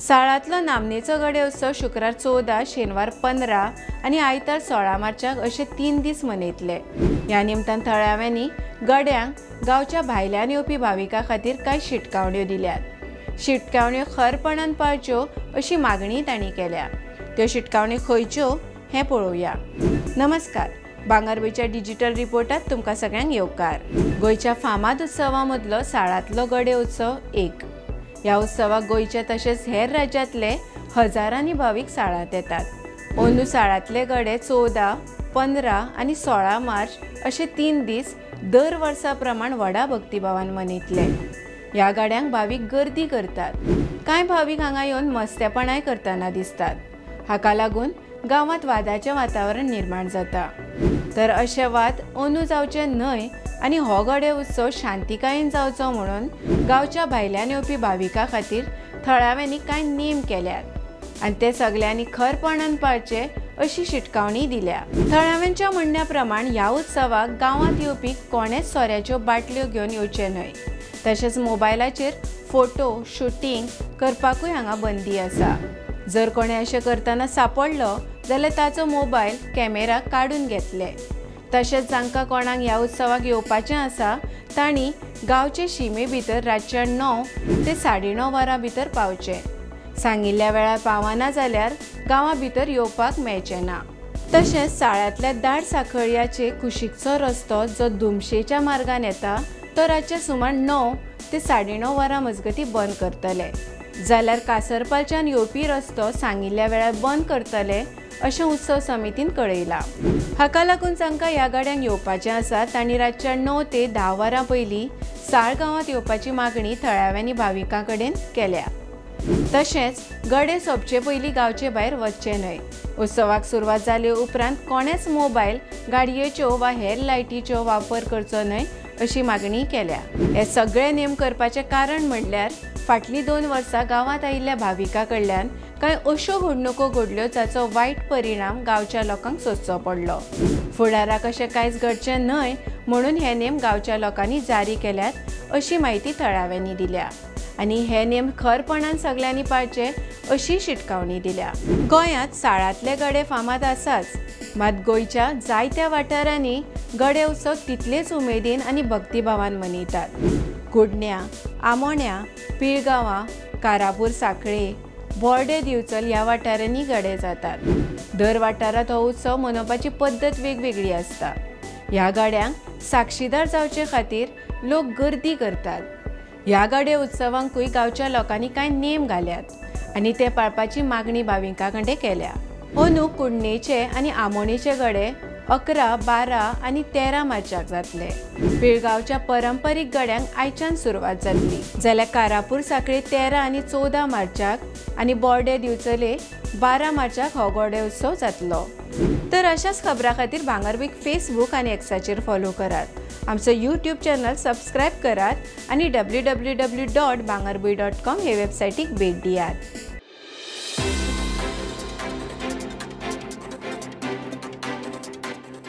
साळांतलो नामनेचो गडे उत्सव शुक्रार 14, शेनवार 15 आनी आयतार 16 मार्चाक अशे 3 दीस मनयतले। ह्या निमतान थळाव्यांनी गड्यांक गांवच्या भायल्यान येवपी भाविकां खातीर कांय शिटकावण्यो दिल्यात। शिटकावण्यो खरपणान पाळच्यो अशी मागणी तांणी केल्या। त्यो शिटकावण्यो खंयच्यो हें पळोवया। नमस्कार, भांगरभूंयच्या डिजिटल रिपोर्टात तुमकां सगळ्यांक येवकार। गोंयच्या फामाद उत्सवां मदलो साळांतलो गडे उत्सव एक। ह्या उत्सवाक गोंयचे तशेंच हेर राज्यांतले हजारांनी भावीक साळांत येतात। अंदू साळांतले गडे 14, 15 आनी 16 मार्च अशे 3 दीस दर वर्सा प्रमाण व्हडा भक्तिभावान मनयतले। ह्या गड्यांक भावीक गर्दी करतात। कांय भावीक हांगा येवन मस्तेपणाय करतना दिसतात। हाका लागून गांवांत वादाचें वातावरण निर्माण जाता। तर अशे वाद अंदू जावचे न्हय आनी हो गडे उत्सव शांतिकायेन जावचो म्हणून गांवच्या भायल्यान येवपी भाविकां खातीर थळाव्यांनी कांय नेम केल्यात आनी ते सगळ्यांनी खरपणान पाळचे अशी शिटकावणी दिल्या। थळाव्यांच्या म्हणण्या प्रमाण ह्या उत्सवाक गांवांत येवपी कोणेच सोऱ्याच्यो बाटल्यो घेवन येवचे न्हय। तशेंच मोबायलाचेर फोटो शूटिंग करपाकूय हांगा बंदी आसा। जर कोणे अशें करतना सांपडलो जाल्यार ताचो मोबायल कॅमेरा काडून घेतले। तशेंच जांकां कोणाक ह्या उत्सवाक येवपाचें आसा तांणी गांवचे शिमे भितर रातच्या 9 ते 9:30 वरां भितर पावचें। सांगिल्ल्या वेळार पावना जाल्यार गांवा भितर येवपाक मेळचें ना। तशेंच साळ्यांतल्या दाट सांखळ्याचे कुशीकचो रस्तो जो दुमशेच्या मार्गान येता तो रातचे सुमार 9 ते 9:30 वरां मजगतीं बंद करतले। जाल्यार कासरपालच्यान येवपी रस्तो सांगिल्ल्या वेळार बंद करतले अशें उत्सव समितीन कळयलां। हाका लागून जांकां ह्या गड्यांक येवपाचें आसा तांणी रातच्या 9 ते 10 वरां पयलीं साळ गांवांत येवपाची मागणी थळाव्यांनी भाविकां कडेन केल्या। तशेंच गडे सोंपचे पयलीं गांवचे भायर वचचें न्हय। उत्सवाक सुरवात जाले उपरांत कोणेच मोबायल गाडयेच्यो वा हेर लायटीचो वापर करचो न्हय अशी मागणी केल्या। हे सगळे नेम करपाचें कारण म्हणल्यार फाटलीं 2 वर्सां गांवांत आयिल्ल्या भाविकां कडल्यान कांय अश्यो घडणुको घडल्यो जाचो वायट परिणाम गांवच्या लोकांक सोंसचो पडलो। फुडाराक अशें कांयच घडचें न्हय म्हणून हे नेम गांवच्या लोकांनी जारी केल्यात अशी म्हायती थळाव्यांनी दिल्या आनी हे नेम खरपणान सगळ्यांनी पाळचे अशी शिटकावणी दिल्या। गोंयांत साळांतले गडे फामाद आसाच, मात गोंयच्या जायत्या वाठारांनी गडे उत्सव तितलेच उमेदीन आनी भक्तिभावान मनयतात। कुडण्या, आमोण्या, पिळगांवां, कारापूर सांखळे, बोर्डे दिवचल ह्या वाठारांनी गडे जातात। दर वाठारांत हो उत्सव मनोवपाची पद्दत वेगवेगळी आसता। ह्या गड्यांक साक्षीदार जावचे खातीर लोक गर्दी करतात। ह्या गडे उत्सवांकूय गांवच्या लोकांनी कांय नेम घाल्यात आनी ते पाळपाची मागणी भाविकां कडेन केल्या। अंदू कुडणेचे आनी आमोणेचे गडे 11, 12 आनी 13 मार्चाक जातले। पिळगांवच्या पारंपारीक गड्यांक आयच्यान सुरवात जातली, जाल्यार कारापूर सांखळे 13 आनी 14 मार्चाक आनी बोर्डे दिवचले 12 मार्चाक हो गडे उत्सव जातलो। तर अशाच खबरां खातीर भांगरभूंयक फेसबूक आनी एक्साचेर फॉलो करात। आमचो यूट्यूब चॅनल सबस्क्रायब करात आनी www.bangarbuy.com हे वेबसायटीक भेट दियात।